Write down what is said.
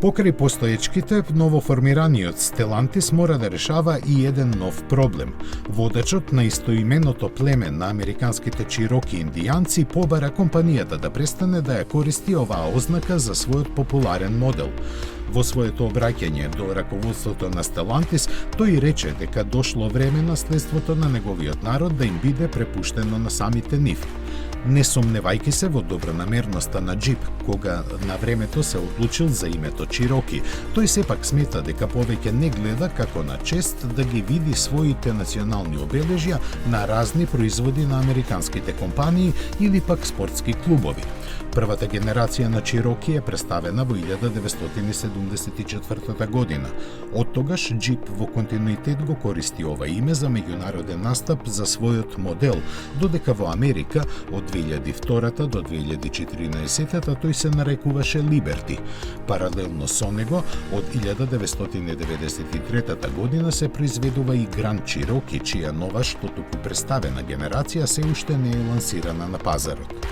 Покрај постоечките, новоформираниот Stellantis мора да решава и еден нов проблем. Водачот на истоименото племе на американските чироки индијанци побара компанијата да престане да ја користи оваа ознака за својот популарен модел. Во своето обраќање до раководството на Stellantis, тој рече дека дошло време наследството на неговиот народ да им биде препуштено на самите нив. Не сомневајќи се во добронамерноста на Jeep, кога на времето се одлучил за името Чироки, тој сепак смета дека повеќе не гледа како на чест да ги види своите национални обележја на разни производи на американските компании или пак спортски клубови. Првата генерација на Чироки е представена во 1974 година. Од тогаш Jeep во континуитет го користи ова име за меѓународен настап за својот модел, додека во Америка од 2002 до 2014 тој се нарекуваше Liberty. Паралелно со него, од 1993 година се произведува и Grand Cherokee, чија нова што туку представена генерација се уште не е лансирана на пазарот.